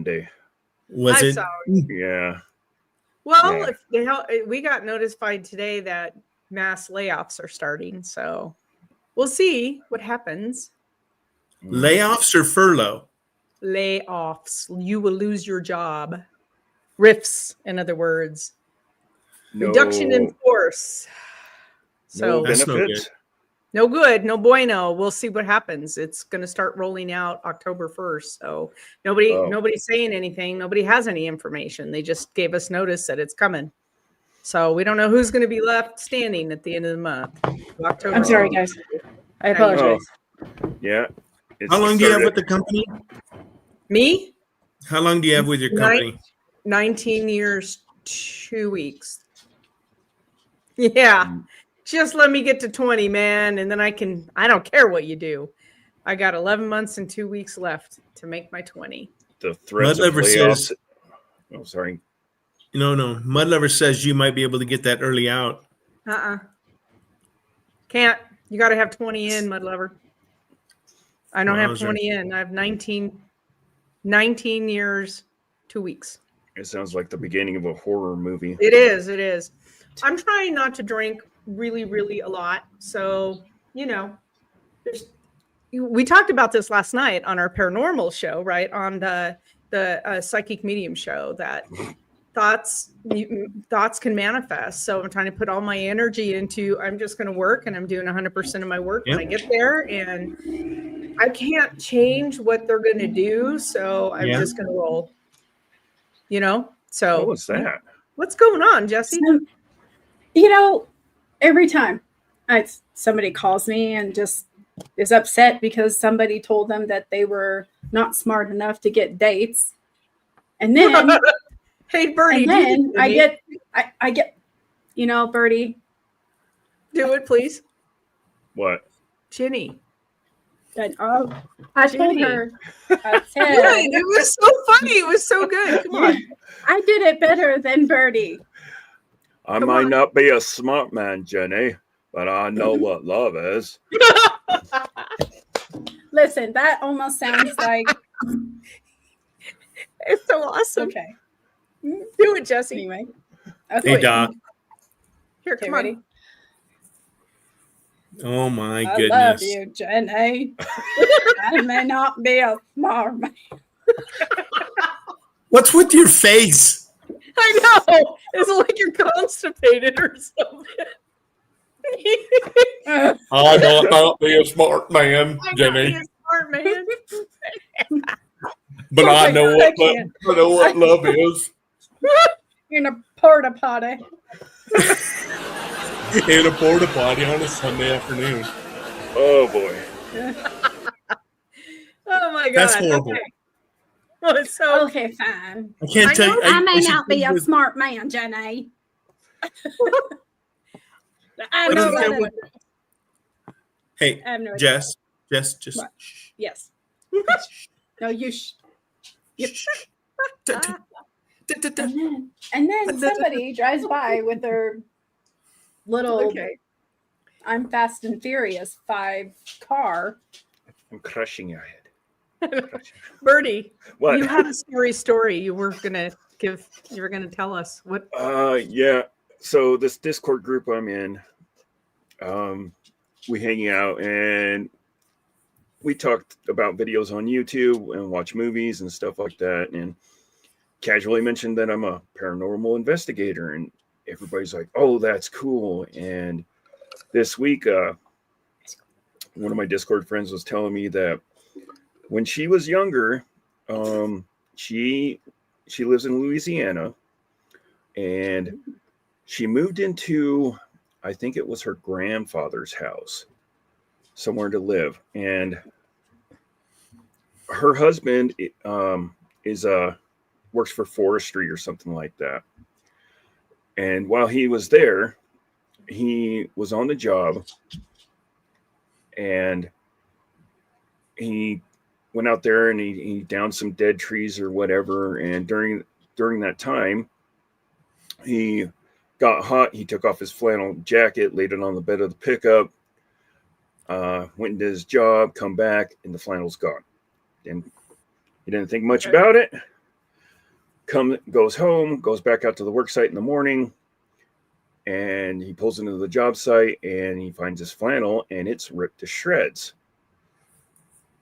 Monday. Was it? saw Yeah. Well, if we got notified today that mass layoffs are starting, so we'll see what happens. Layoffs or furlough? Layoffs. You will lose your job. Rifts, in other words. No, Reduction in force. no So That's no benefits. no good, no bueno. We'll see what happens. It's going to start rolling out October 1st. So nobody's saying anything. Nobody has any information. They just gave us notice that it's coming. So we don't know who's going to be left standing at the end of the month. October. I'm sorry, guys. I apologize. Yeah. How long do you have with the company? Me? How long do you have with your company? 19 years, 2 weeks. Yeah. Just let me get to 20, man. And then I don't care what you do. I got 11 months and 2 weeks left to make my 20. The threats of layoffs. Oh, sorry. No. Mudlover says you might be able to get that early out. Can't. You got to have 20 in, Mudlover. I don't have 20 in. I have 19 years, 2 weeks. It sounds like the beginning of a horror movie. It is. I'm trying not to drink really, really a lot. So, we talked about this last night on our paranormal show, right? On the psychic medium show, that thoughts can manifest. So I'm trying to put all my energy into, I'm just going to work, and I'm doing 100% of my work when I get there, and I can't change what they're going to do. So I'm just going to roll, so what was that? What's going on, Jesse? Every time somebody calls me and just is upset because somebody told them that they were not smart enough to get dates. And then, hey, Bertie, and then I get, Bertie. Do it, please. What? Ginny. I told her. I said, it was so funny. It was so good. Come on. I did it better than Bertie. I might not be a smart man, Jenny, but I know what love is. Listen, that almost sounds like... It's so awesome. Okay. Do it, Jesse. Anyway. Okay. Hey, Doc. Here, come on. Oh, my goodness. I love you, Jenny. I may not be a smart man. What's with your face? I know. It's like you're constipated or something. I might not be a smart man, Jenny. Smart man. But I know what love is. In a porta potty. In a porta potty on a Sunday afternoon. Oh boy. Oh my God. That's horrible. Okay, fine. I can't tell you. I may not be a smart man, Jenny. I know that. Hey, no Jess, just. Yes. No, you. Yep. And then somebody drives by with their little I'm Fast and Furious 5 car. I'm crushing your head. Bertie, what? You had a scary story you were gonna tell us. What? Yeah. So this Discord group I'm in, we hang out and we talked about videos on YouTube and watch movies and stuff like that, and casually mentioned that I'm a paranormal investigator, and everybody's like, "Oh, that's cool." And this week, one of my Discord friends was telling me that when she was younger, she lives in Louisiana, and she moved into, I think it was her grandfather's house, somewhere to live, and her husband works for forestry or something like that. And while he was there, he was on the job, and he went out there and he downed some dead trees or whatever. And during that time, he got hot. He took off his flannel jacket, laid it on the bed of the pickup, went into his job, come back, and the flannel's gone. And he didn't think much about it. goes home, goes back out to the work site in the morning, and he pulls into the job site and he finds his flannel and it's ripped to shreds.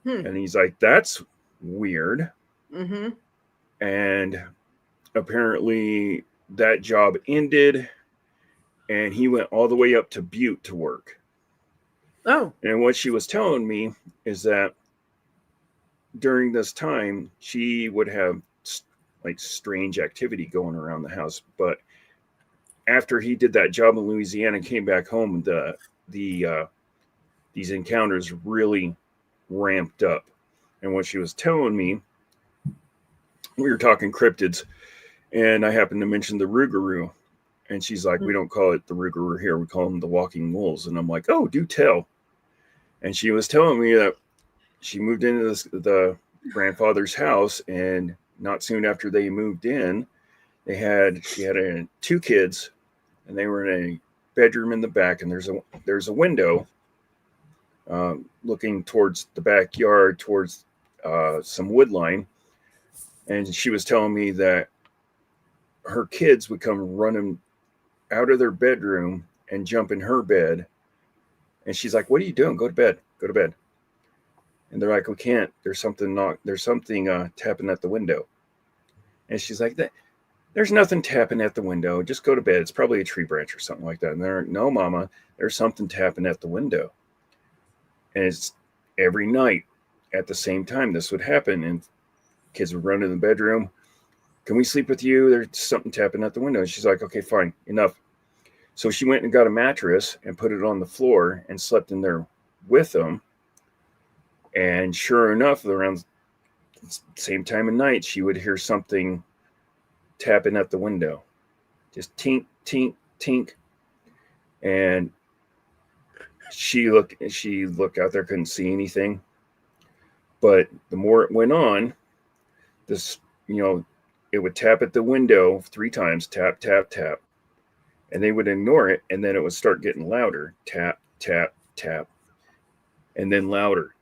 And he's like, that's weird. Mm-hmm. And apparently that job ended and he went all the way up to Butte to work. Oh. And what she was telling me is that during this time, she would have like strange activity going around the house. But after he did that job in Louisiana and came back home, these encounters really ramped up. And what she was telling me, we were talking cryptids, and I happened to mention the Rougarou. And she's like, we don't call it the Rougarou here. We call them the walking wolves. And I'm like, oh, do tell. And she was telling me that she moved into the grandfather's house, and not soon after they moved in, she had 2 kids, and they were in a bedroom in the back, and there's a window looking towards the backyard, towards some wood line. And she was telling me that her kids would come running out of their bedroom and jump in her bed. And she's like, what are you doing? Go to bed. Go to bed. And they're like, we can't. There's something tapping at the window. And she's like, there's nothing tapping at the window. Just go to bed. It's probably a tree branch or something like that. And they're, no, Mama, there's something tapping at the window. And it's every night at the same time this would happen. And kids would run in the bedroom. Can we sleep with you? There's something tapping at the window. And she's like, okay, fine, enough. So she went and got a mattress and put it on the floor and slept in there with them. And sure enough, around the same time of night, she would hear something tapping at the window. Just tink, tink, tink. And she looked out there, couldn't see anything. But the more it went on, it would tap at the window 3 times, tap, tap, tap. And they would ignore it, and then it would start getting louder. Tap, tap, tap. And then louder.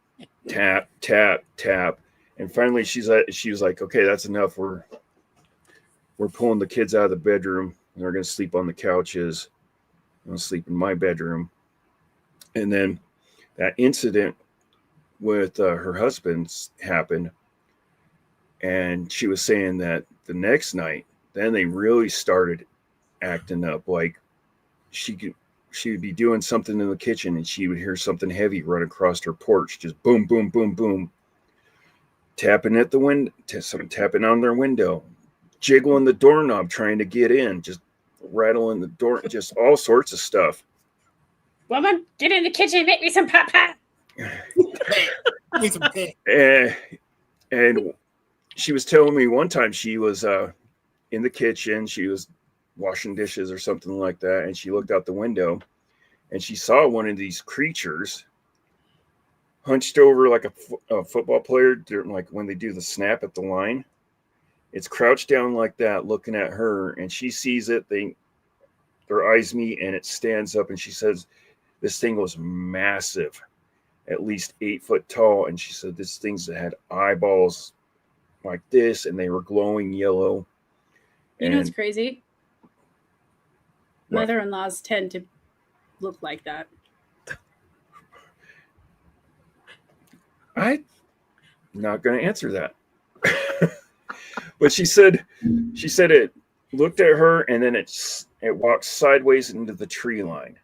Tap, tap, tap. And finally she was like, okay, that's enough. We're pulling the kids out of the bedroom, and they're going to sleep on the couches. I'm going to sleep in my bedroom. And then that incident with her husband happened. And she was saying that the next night, then they really started acting up. Like she would be doing something in the kitchen, and she would hear something heavy run across her porch, just boom, boom, boom, boom, tapping at the window, tapping on their window, jiggling the doorknob, trying to get in, just rattling the door, just all sorts of stuff. Woman, get in the kitchen and make me some papa. And she was telling me one time she was in the kitchen, she was washing dishes or something like that, and she looked out the window and she saw one of these creatures hunched over like a football player during, like when they do the snap at the line. It's crouched down like that, looking at her, and she sees it. Their eyes meet, and it stands up, and she says this thing was massive, at least 8 foot tall. And she said this thing had eyeballs like this, and they were glowing yellow. You know what's crazy? What? Mother-in-laws tend to look like that. I'm not going to answer that. But she said it looked at her, and then it walked sideways into the tree line.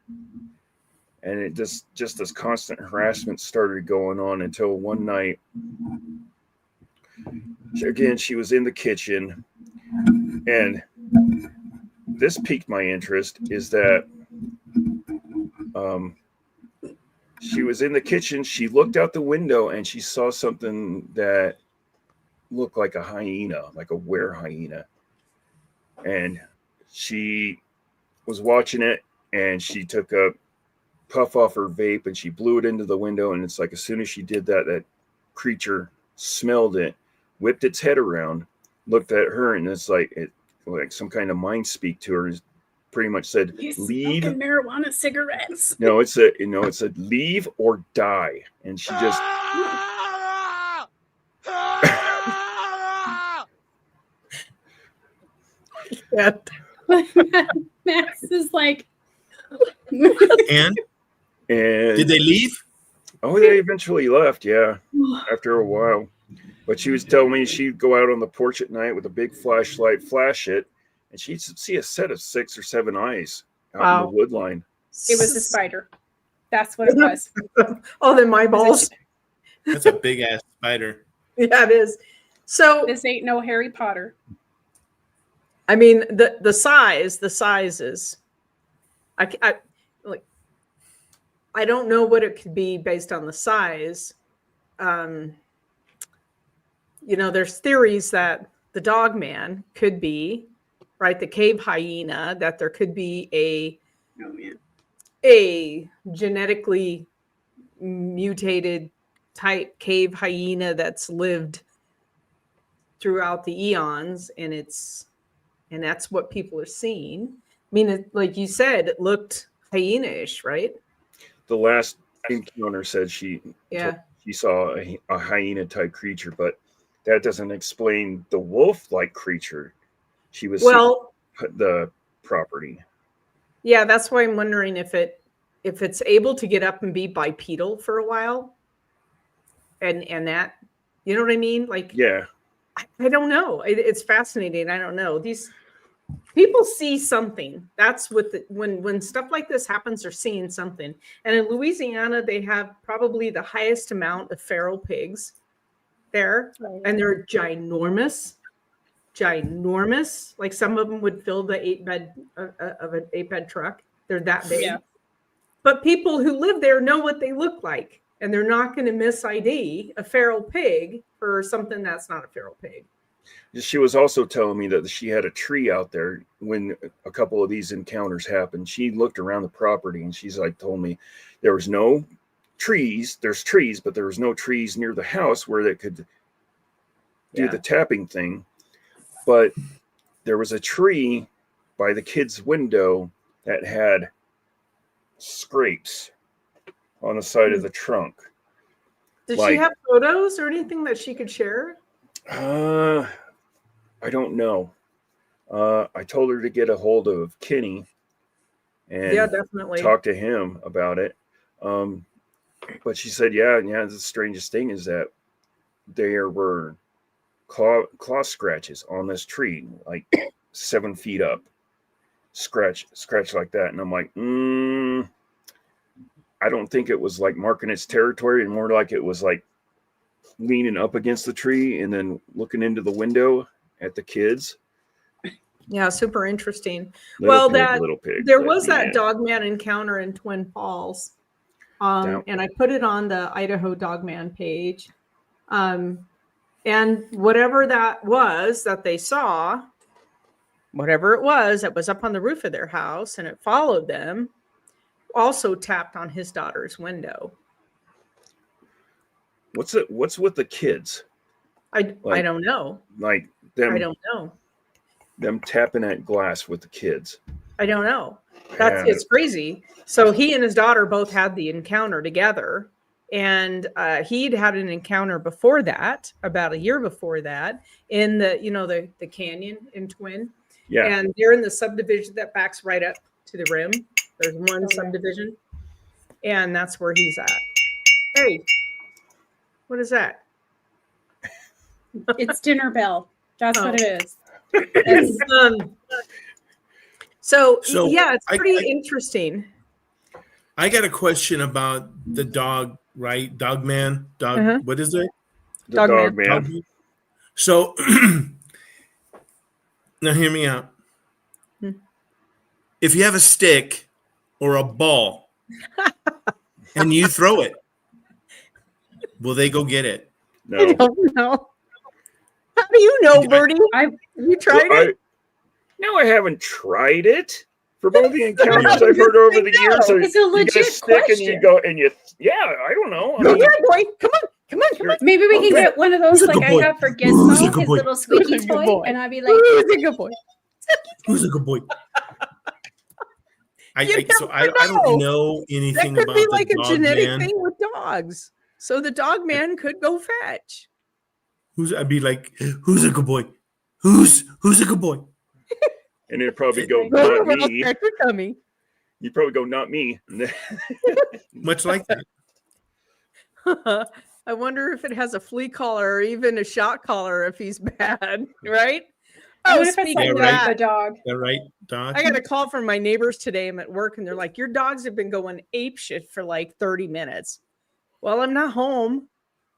And it just this constant harassment started going on until one night, again, she was in the kitchen, and this piqued my interest, is that she was in the kitchen, she looked out the window, and she saw something that looked like a hyena, like a were hyena. And she was watching it, and she took a puff off her vape, and she blew it into the window. And it's like, as soon as she did that, that creature smelled it, whipped its head around, looked at her, and it's like some kind of mind speak to her. Pretty much said, leave. Marijuana cigarettes. No, it said leave or die. And she just Yeah. Max is like, And And did they leave? oh, they eventually left, yeah, after a while. But she was telling me she'd go out on the porch at night with a big flashlight, flash it, and she'd see a set of 6 or 7 eyes out in Wow. the wood line. it was a spider. That's what it was. Oh, then my balls. That's a big ass spider. Yeah, it is. So This ain't no Harry Potter. I mean, the size is, I like, I don't know what it could be based on the size. You know, there's theories that the dog man could be, right, the cave hyena, that there could be Oh man. a genetically mutated type cave hyena that's lived throughout the eons, and that's what people are seeing. I mean, like you said, it looked hyena-ish, right? The last encounter said Yeah. she saw a hyena type creature, but that doesn't explain the wolf-like creature she was Well, seeing the property. yeah, that's why I'm wondering if it's able to get up and be bipedal for a while, and that, you know what I mean? Like, Yeah, I don't know. It's fascinating. I don't know. These people see something. That's what when stuff like this happens, they're seeing something. And in Louisiana, they have probably the highest amount of feral pigs there, and they're ginormous. Like some of them would fill the 8-bed of an 8-bed truck. They're that big. Yeah. But people who live there know what they look like, and they're not going to mis-ID a feral pig for something that's not a feral pig. she was also telling me that she had a tree out there when a couple of these encounters happened. She looked around the property and she's like, told me there was no trees. There's trees, but there was no trees near the house where they could do the tapping thing. But there was a tree by the kid's window that had scrapes on the side of the trunk. Did she have photos or anything that she could share? I don't know. I told her to get a hold of Kenny and definitely talk to him about it. But she said, yeah, the strangest thing is that there were claw scratches on this tree, like 7 feet up, scratch like that. And I'm like, I don't think it was like marking its territory, and more like it was like leaning up against the tree and then looking into the window at the kids. Yeah, super interesting. Little pig, there was that Dogman encounter in Twin Falls, and I put it on the Idaho Dogman page. And whatever that was that they saw, whatever it was that was up on the roof of their house and it followed them, also tapped on his daughter's window. What's with the kids? I don't know. Like them. I don't know. Them tapping at glass with the kids. I don't know. It's crazy. So he and his daughter both had the encounter together, and he'd had an encounter before that, about a year before that, in the canyon in Twin. Yeah. And they're in the subdivision that backs right up to the rim. There's one subdivision, and that's where he's at. Hey, what is that? It's dinner bell. That's what it is. So So it's pretty interesting. I got a question about the dog, right? Dog man, dog. Uh-huh. What is it? The dog man. So now hear me out. If you have a stick or a ball and you throw it, will they go get it? No. I don't know. How do you know, Bertie? You tried it? No, I haven't tried it. For both the encounters I've heard over the years, It's a legit you get a stick question. and you go and I don't know. I mean, Here, boy, come on. Maybe we can get one of those Who's a like good I boy? have for Who's a Gizmo, good his boy? little squeaky Who's a good toy, boy? and I'd be like, Who's a good boy? Who's a good boy? I You don't know That anything could about be the like a dog genetic man. thing with dogs. So the dog man could go fetch. I'd be like, who's a good boy? Who's a good boy? And it'd probably go, Roll not around me. at your tummy. You'd probably go, not me. Much like that. I wonder if it has a flea collar or even a shot collar if he's bad, right? I Oh, wonder if it's speaking like of right. that, the dog. Is that right, Doc? I got a call from my neighbors today. I'm at work and they're like, your dogs have been going ape shit for like 30 minutes. Well, I'm not home.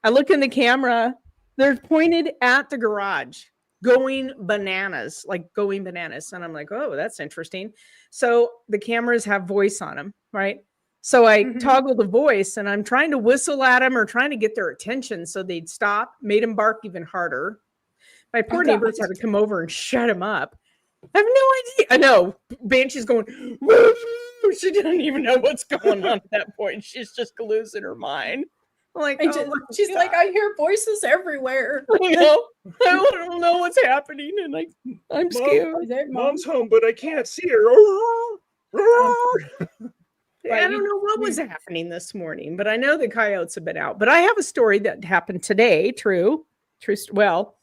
I look in the camera. They're pointed at the garage, going bananas, like going bananas. And I'm like, oh, that's interesting. So the cameras have voice on them, right? So I toggle the voice and I'm trying to whistle at them or trying to get their attention so they'd stop, made them bark even harder. My poor neighbors had to come over and shut him up. I have no idea. I know. Banshee's going, woo! She didn't even know what's going on at that point. She's just losing her mind. I'm like, She's like, I hear voices everywhere. you know, I don't know what's happening, and I'm scared. Is it Mom's home, but I can't see her. I don't know what was happening this morning, but I know the coyotes have been out. But I have a story that happened today. True. Well,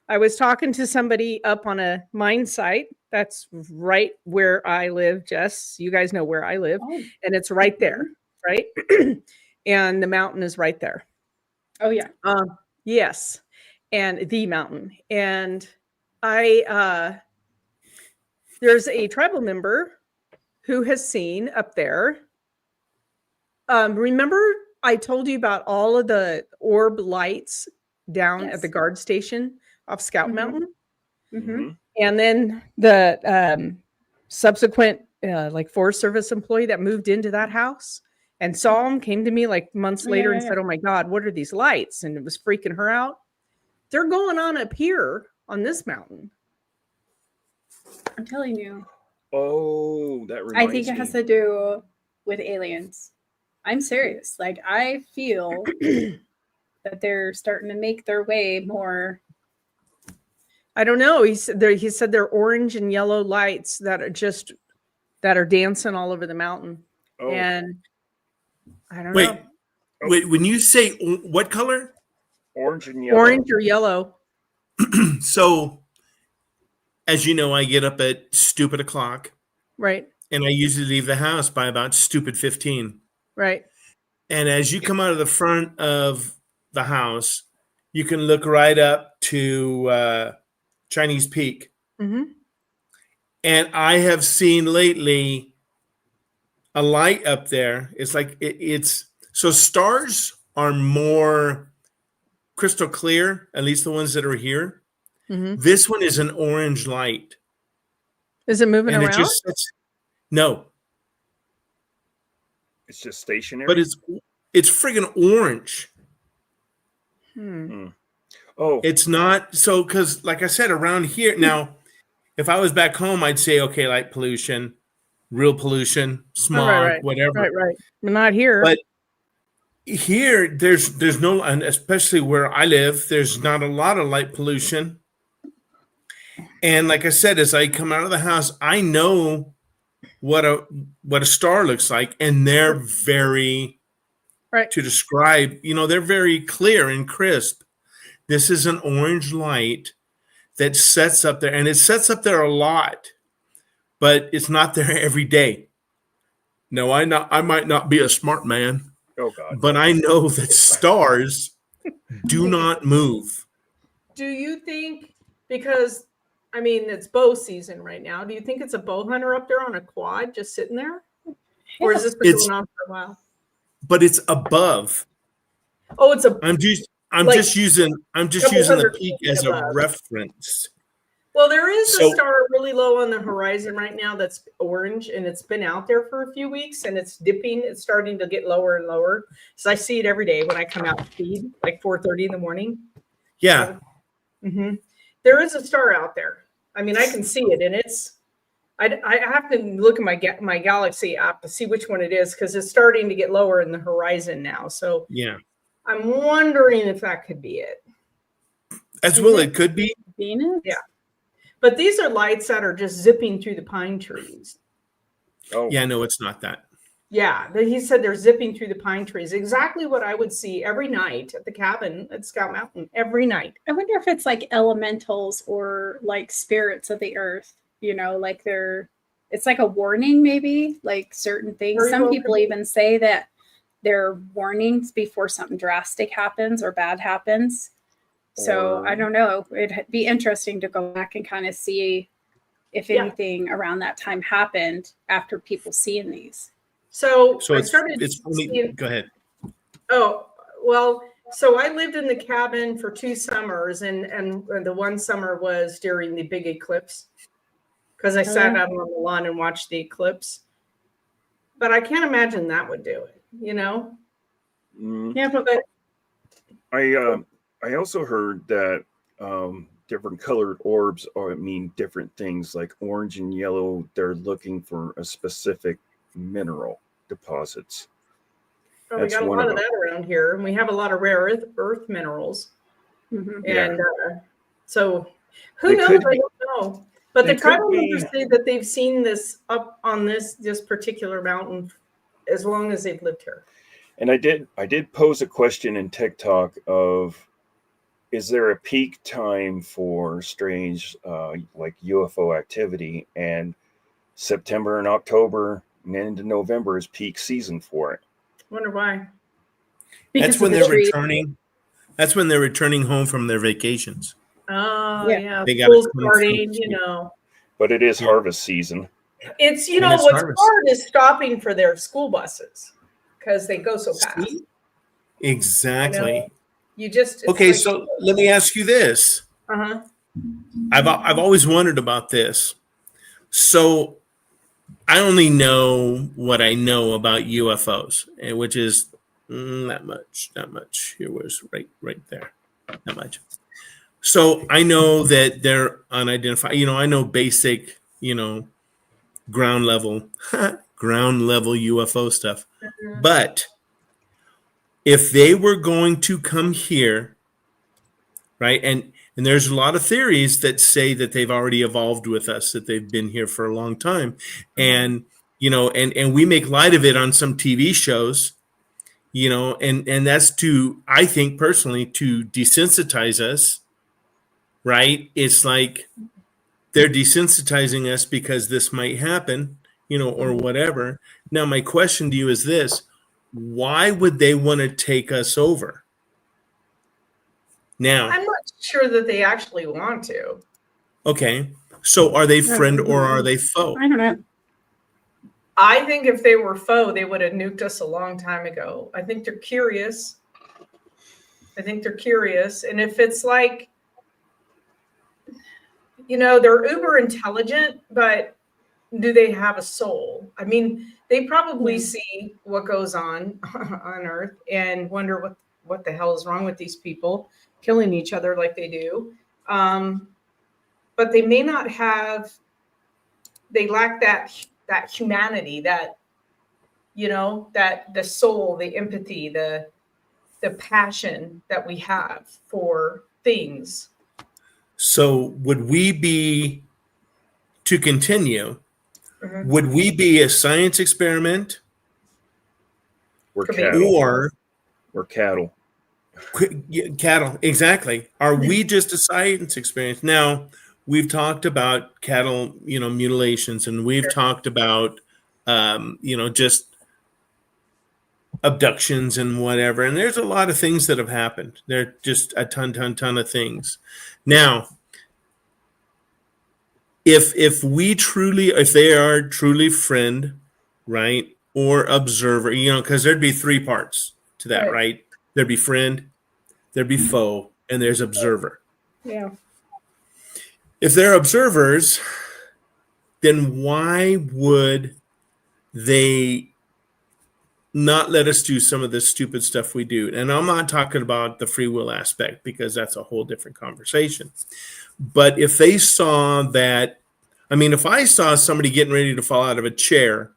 I was talking to somebody up on a mine site. That's right where I live, Jess. You guys know where I live. Oh. And it's right there, right? And the mountain is right there. Oh yeah. Yes. And the mountain. And I there's a tribal member who has seen up there. Remember I told you about all of the orb lights down at the guard station off Scout Mountain? And then the subsequent like Forest Service employee that moved into that house and saw him, came to me like months later and said, oh my God, what are these lights? And it was freaking her out. They're going on up here on this mountain. I'm telling you. Oh, that reminds me. I think it has to do with aliens. I'm serious. Like, I feel that they're starting to make their way more. I don't know. He said they're orange and yellow lights that are dancing all over the mountain. Oh. And I don't know. Wait, when you say what color? Orange and yellow. Orange or yellow. So, as you know, I get up at stupid o'clock. Right. And I usually leave the house by about stupid 15. Right. And as you come out of the front of the house, you can look right up to Chinese Peak. Mm-hmm. And I have seen lately a light up there. It's like it's so stars are more crystal clear, at least the ones that are here. Mm-hmm. This one is an orange light. Is it moving And around? No. It's just stationary. But it's friggin' orange. Oh, It's not so because, like I said, around here now, if I was back home, I'd say, okay, light pollution, real pollution, smog, whatever. Right. But not here. But here, there's no, and especially where I live, there's not a lot of light pollution. And like I said, as I come out of the house, I know what a star looks like, and they're very to describe. You know, they're very clear and crisp. This is an orange light that sets up there, and it sets up there a lot, but it's not there every day. No, I might not be a smart man. Oh God! But I know that stars do not move. Do you think, because I mean it's bow season right now, do you think it's a bow hunter up there on a quad just sitting there, or is this been going on for a while? But it's above. Oh, it's a. I'm just using the peak as a reference. Well, there is a star really low on the horizon right now that's orange, and it's been out there for a few weeks, and it's dipping. It's starting to get lower and lower. So I see it every day when I come out to feed, like 4:30 in the morning. Yeah. So, there is a star out there. I mean, I can see it, and it's. I have to look at my Galaxy app to see which one it is because it's starting to get lower in the horizon now. So yeah, I'm wondering if that could be it. As well, it could be Venus. Yeah. But these are lights that are just zipping through the pine trees. Oh, yeah, no, it's not that. Yeah, he said they're zipping through the pine trees. Exactly what I would see every night at the cabin at Scout Mountain, every night. I wonder if it's like elementals or like spirits of the earth. you know, like it's like a warning, maybe, like certain things. Very Some well people could be. even say that they're warnings before something drastic happens or bad happens. So I don't know. It'd be interesting to go back and kind of see if Yeah. anything around that time happened after people seeing these. So I it's started only, seeing, go ahead. oh, well, so I lived in the cabin for 2 summers, and the one summer was during the big eclipse, because I sat yeah. out on the lawn and watched the eclipse. But I can't imagine that would do it, you know? Yeah, but I also heard that different colored orbs mean different things. Like orange and yellow, they're looking for a specific mineral deposits. Oh, we That's got a one lot of of them. that around here, and we have a lot of rare earth minerals. mhm. Yeah. And so who They knows? could I be- don't know. But they the could tribal be- members say that they've seen this up on this particular mountain as long as they've lived here. And I did pose a question in TikTok of, is there a peak time for strange like UFO activity? And September and October and into November is peak season for it. Wonder why. That's Because when of they're the tree. returning. That's when they're returning home from their vacations. Oh, Yeah. yeah. They gotta School's come starting, from- you know. But it is Yeah. harvest season. It's, you And know, it's what's harvest. hard is stopping for their school buses because they go so fast. See? Exactly. You know, you just, it's Okay, like, so let me ask you this. uh-huh. I've always wondered about this. So I only know what I know about UFOs, which is not much. Here was right there, not much. So I know that they're unidentified. You know, I know basic, you know, ground level UFO stuff. Mhm. But if they were going to come here, right, and there's a lot of theories that say that they've already evolved with us, that they've been here for a long time, and you know, and we make light of it on some TV shows, you know, and that's to, I think personally, to desensitize us, right? It's like they're desensitizing us because this might happen, you know, or whatever. Now, my question to you is this: why would they want to take us over? Now, I'm not sure that they actually want to. okay, so are they friend or are they foe? I don't know. I think if they were foe, they would have nuked us a long time ago. I think they're curious. And if it's like, you know, they're uber intelligent, but do they have a soul? I mean, they probably see what goes on Earth and wonder what the hell is wrong with these people killing each other like they do. But they may not have, they lack that humanity, that, you know, that the soul, the empathy, the passion that we have for things. So would we be, to continue, Mhm. would we be a science experiment We're Could be. cattle. or We're cattle. cattle? Exactly. Are we just a science experiment? Now, we've talked about cattle, you know, mutilations, and we've talked about, you know, just abductions and whatever. And there's a lot of things that have happened. There are just a ton of things. Now, if they are truly friend, right, or observer, you know, because there'd be 3 parts to that, right? There'd be friend, there'd be foe, and there's observer. Yeah. If they're observers, then why would they not let us do some of this stupid stuff we do? And I'm not talking about the free will aspect, because that's a whole different conversation. But if they saw that, I mean, if I saw somebody getting ready to fall out of a chair,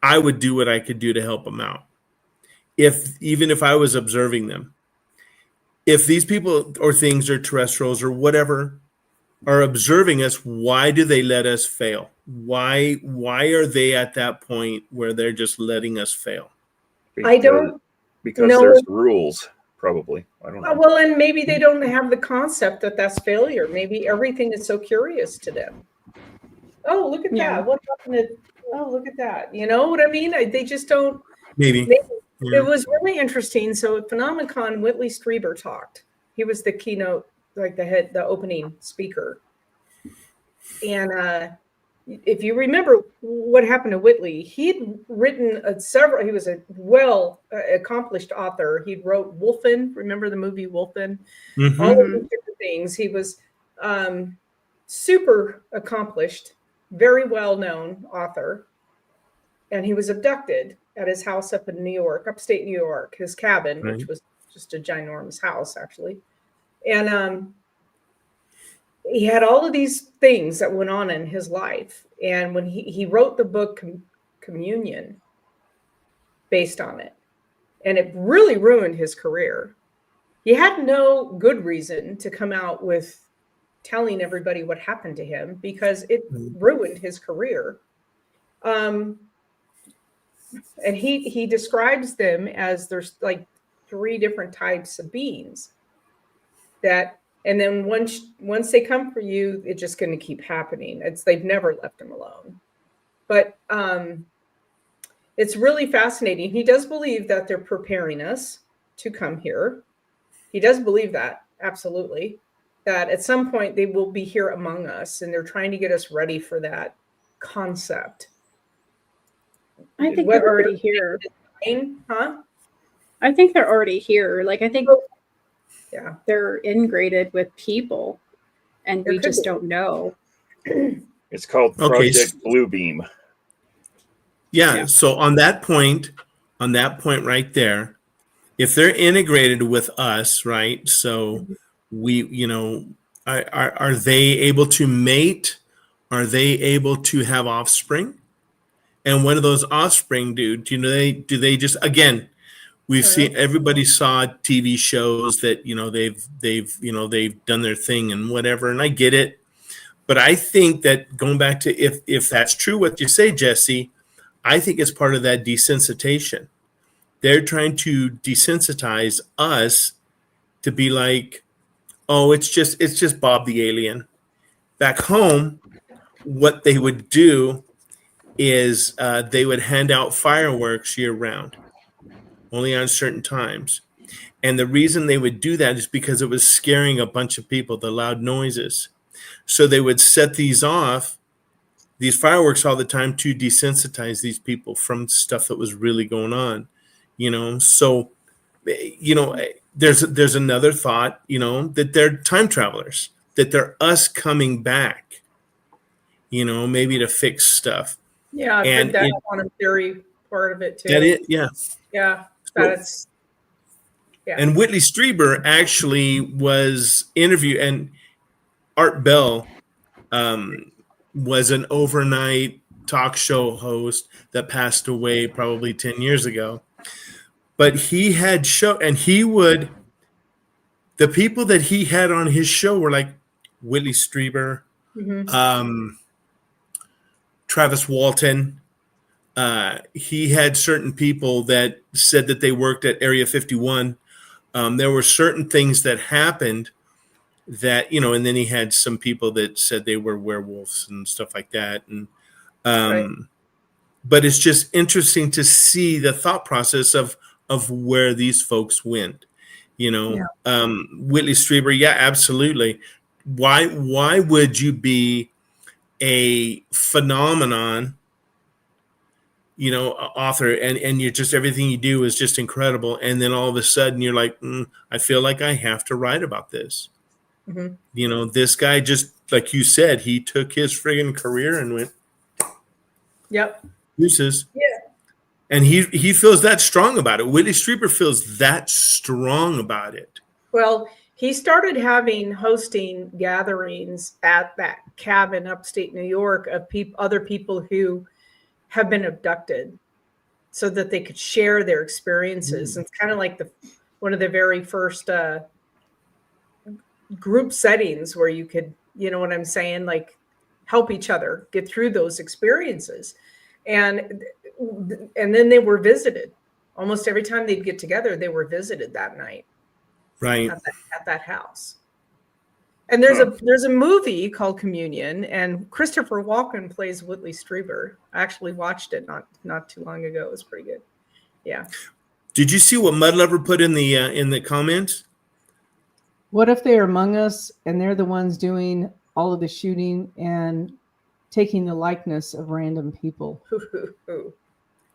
I would do what I could do to help them out. Even if I was observing them. If these people or things or terrestrials or whatever are observing us, why do they let us fail? Why are they at that point where they're just letting us fail? I don't because know. there's rules, probably. I don't know. Well, and maybe they don't have the concept that that's failure. Maybe everything is so curious to them. Oh, look at Yeah. that. What happened to, oh, look at that. You know what I mean? They just don't. Maybe. They, Yeah. It was really interesting. So at Phenomenon, Whitley Strieber talked. He was the keynote, like the opening speaker. And if you remember what happened to Whitley, he'd written several. He was a accomplished author. He wrote Wolfen. Remember the movie Wolfen? All of these different things. He was super accomplished, very well known author, and he was abducted at his house up in New York, upstate New York, his cabin, Right. which was just a ginormous house actually, and he had all of these things that went on in his life. And when he wrote the book Communion based on it, and it really ruined his career. He had no good reason to come out with telling everybody what happened to him because it ruined his career. And he describes them as there's like 3 different types of beings that, and then once they come for you, it's just going to keep happening. They've never left him alone. But it's really fascinating. He does believe that they're preparing us to come here. He does believe that, absolutely, that at some point they will be here among us, and they're trying to get us ready for that concept. I think Whether they're already here. Huh? I think they're already here. Like, I think Yeah. they're integrated with people, and There we could just be. don't know. It's called Okay. Project Bluebeam. Yeah. Yeah. So on that point right there, if they're integrated with us, right? So we, are they able to mate? Are they able to have offspring? And what do those offspring do? Do they just, again, we've seen, everybody saw TV shows that, they've done their thing and whatever. And I get it. But I think that going back to, if that's true, what you say, Jesse, I think it's part of that desensitization. They're trying to desensitize us to be like, oh, it's just Bob the alien. Back home, what they would do is they would hand out fireworks year round, only on certain times. And the reason they would do that is because it was scaring a bunch of people, the loud noises. So they would set these fireworks all the time to desensitize these people from stuff that was really going on, So, there's another thought, that they're time travelers, that they're us coming back, maybe to fix stuff. Yeah, I've And heard that quantum theory part of it too. that it, yeah. Yeah, So, that's yeah. And Whitley Strieber actually was interviewed, and Art Bell was an overnight talk show host that passed away probably 10 years ago. But he had the people that he had on his show were like Whitley Strieber, Travis Walton. He had certain people that said that they worked at Area 51. There were certain things that happened that, and then he had some people that said they were werewolves and stuff like that. And, but it's just interesting to see the thought process of where these folks went, Whitley Strieber. Yeah, absolutely. Why would you be a phenomenon, author, and you're just, everything you do is just incredible. And then all of a sudden you're like, I feel like I have to write about this. This guy, just like you said, he took his friggin' career and went, Yep. Deuces. Yeah. And he feels that strong about it. Whitley Strieber feels that strong about it. Well, he started hosting gatherings at that cabin upstate New York of other people who have been abducted, so that they could share their experiences. It's kind of like one of the very first group settings where you could, you know what I'm saying, like help each other get through those experiences. And then they were visited. Almost every time they'd get together, they were visited that night. Right. At that house. And there's a movie called Communion, and Christopher Walken plays Whitley Strieber. I actually watched it not too long ago. It was pretty good. Yeah. Did you see what Mudlover put in the comments? What if they're among us and they're the ones doing all of the shooting and taking the likeness of random people?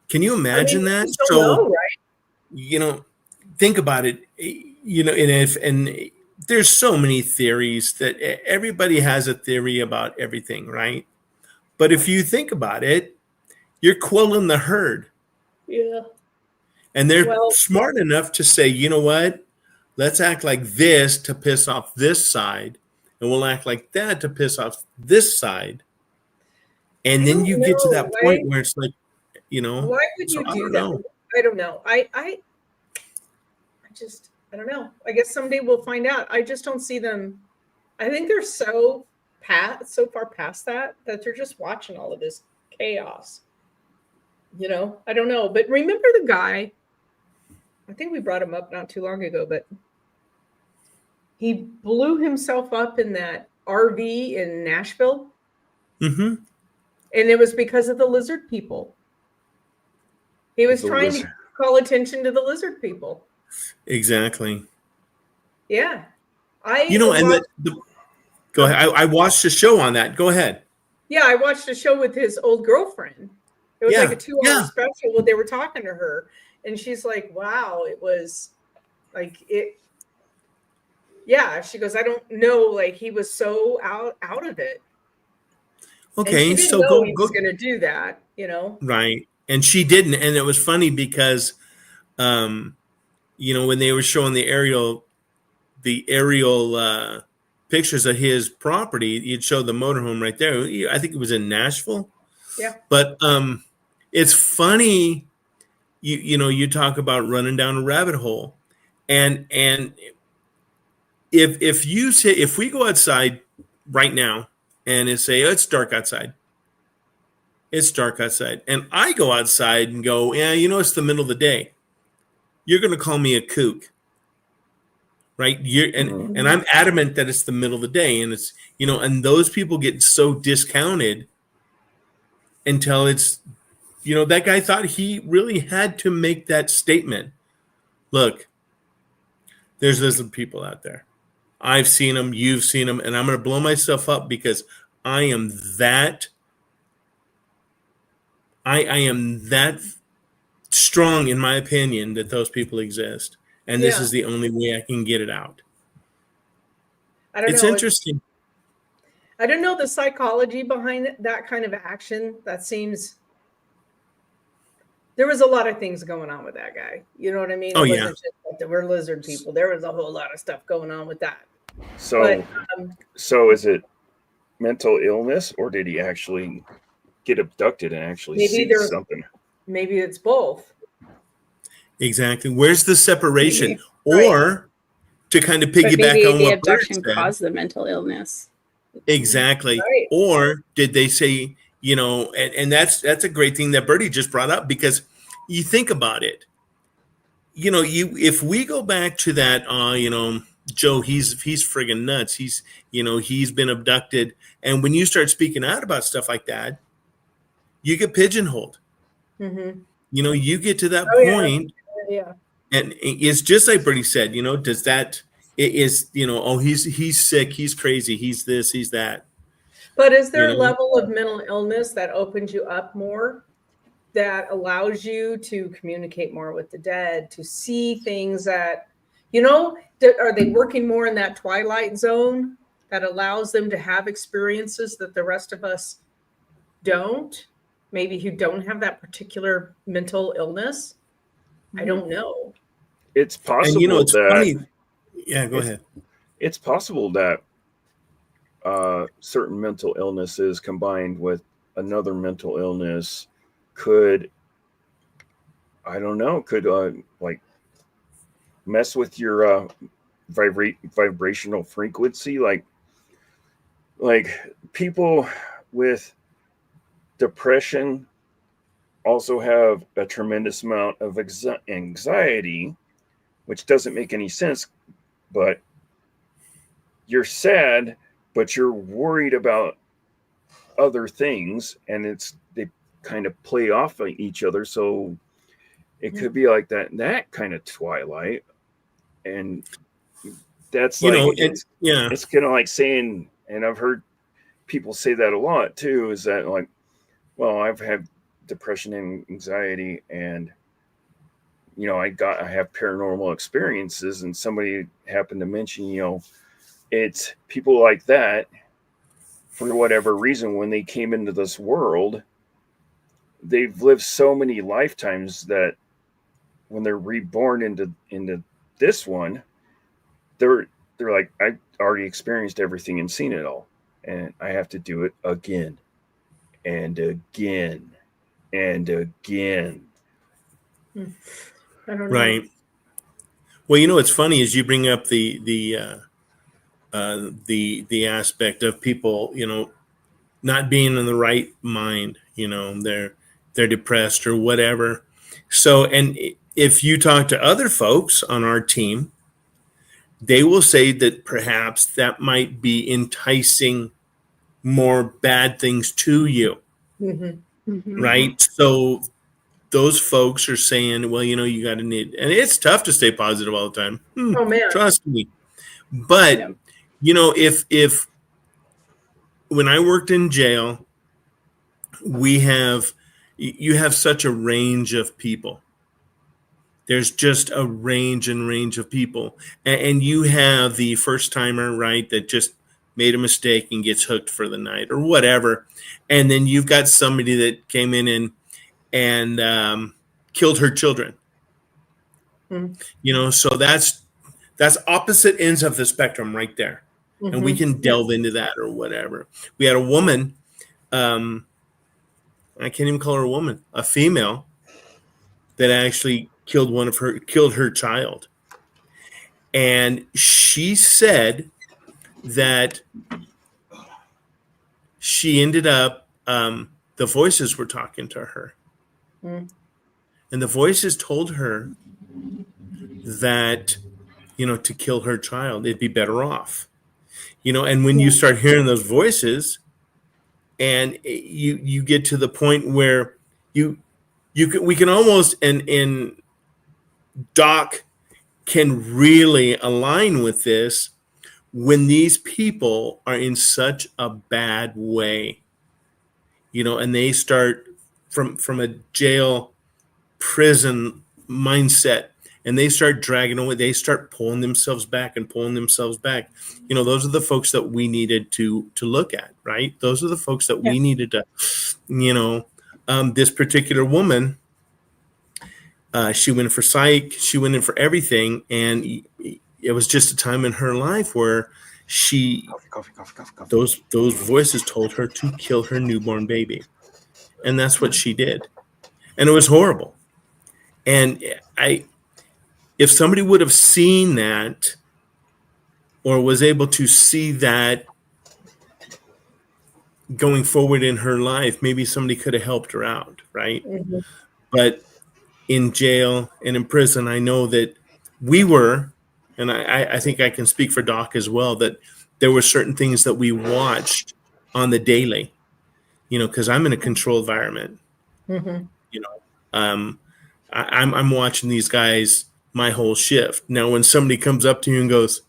Can you imagine that? So, know, right? You know, think about it. You know, and there's so many theories that everybody has a theory about everything, right? But if you think about it, you're quelling the herd. Yeah. And they're smart enough to say, you know what? Let's act like this to piss off this side, and we'll act like that to piss off this side. And then you get to that point where it's like, you know, why would you do that? I don't know. I don't know. I guess someday we'll find out. I just don't see them. I think they're so far past that they're just watching all of this chaos. You know, I don't know. But remember the guy, I think we brought him up not too long ago, but he blew himself up in that RV in Nashville. Mm-hmm. And it was because of the lizard people. He was trying to call attention to the lizard people. Exactly. Yeah. Go ahead. I watched a show on that. Go ahead. Yeah, I watched a show with his old girlfriend. It was like a 2-hour special where they were talking to her. And she's like, wow, it was like it. Yeah, she goes, I don't know. Like he was so out of it. Okay, and she didn't know he was going to do that, you know? Right. And she didn't. And it was funny because, you know, when they were showing the aerial pictures of his property, you'd show the motorhome right there. I think it was in Nashville. Yeah. But it's funny, you know, you talk about running down a rabbit hole. And if we go outside right now and say, oh, it's dark outside. It's dark outside. And I go outside and go, yeah, you know, it's the middle of the day. You're going to call me a kook. Right. And I'm adamant that it's the middle of the day. And it's, you know, and those people get so discounted until it's, you know, that guy thought he really had to make that statement. Look, there's lizard people out there. I've seen them. You've seen them. And I'm going to blow myself up because I am that strong in my opinion that those people exist. And this is the only way I can get it out. It's interesting. I don't know the psychology behind that kind of action. That seems there was a lot of things going on with that guy. You know what I mean? Oh, it wasn't just like that we're lizard people. There was a whole lot of stuff going on with that. So, so is it mental illness, or did he actually get abducted and actually see something? Maybe it's both. Exactly. Where's the separation? Maybe. Or to kind of piggyback on the what abduction Bert said, caused the mental illness. Exactly. Right. Or did they say, you know, and that's a great thing that Bertie just brought up, because you think about it. You know, if we go back to that, you know, Joe, he's friggin' nuts. He's been abducted. And when you start speaking out about stuff like that, you get pigeonholed. Mm-hmm. You know, you get to that point. Yeah. And it's just like Bertie said, you know, does that is, you know, oh, he's sick, he's crazy, he's this, he's that. But is there a level of mental illness that opens you up more, that allows you to communicate more with the dead, to see things that, you know, are they working more in that twilight zone that allows them to have experiences that the rest of us don't? Maybe who don't have that particular mental illness. I don't know. It's possible. And, you know, it's funny. Yeah, go ahead. It's possible that certain mental illnesses combined with another mental illness could, I don't know, could like mess with your vibrational frequency. Like people with depression also have a tremendous amount of anxiety, which doesn't make any sense, but you're sad, but you're worried about other things, and they kind of play off of each other. So it could be like that kind of Twilight, and that's You like know, yeah. it's kind of like saying, and I've heard people say that a lot too, is that like, well, I've had depression and anxiety, and I have paranormal experiences, and somebody happened to mention, it's people like that, for whatever reason, when they came into this world, they've lived so many lifetimes that when they're reborn into this one, they're like, I already experienced everything and seen it all, and I have to do it again and again and again. I don't know. Right. Well, what's funny is you bring up the aspect of people, not being in the right mind. They're depressed or whatever. So, and if you talk to other folks on our team, they will say that perhaps that might be enticing more bad things to you. Mm-hmm. Right. So those folks are saying, well, you got to need, and it's tough to stay positive all the time. Oh man. Trust me. But, if when I worked in jail, you have such a range of people. There's just a range of people. And you have the first timer, right, that just made a mistake and gets hooked for the night or whatever. And then you've got somebody that came in and killed her children. So that's opposite ends of the spectrum right there. Mm-hmm. And we can delve into that or whatever. We had a woman, I can't even call her a woman, a female that actually killed her child. And she said that she ended up, the voices were talking to her. And the voices told her that, to kill her child, it'd be better off. And when you start hearing those voices and you get to the point where we can almost, and Doc can really align with this, when these people are in such a bad way, and they start from a jail prison mindset, and they start dragging away, they start pulling themselves back. Those are the folks that we needed to look at, right? Those are the folks that we needed to, this particular woman, she went in for psych, she went in for everything. And it was just a time in her life where coffee. Those voices told her to kill her newborn baby. And that's what she did. And it was horrible. And if somebody would have seen that or was able to see that going forward in her life, maybe somebody could have helped her out, right? Mm-hmm. But in jail and in prison, I know that we were, and I think I can speak for Doc as well, that there were certain things that we watched on the daily, because I'm in a controlled environment. Mm-hmm. I'm watching these guys my whole shift. Now, when somebody comes up to you and goes,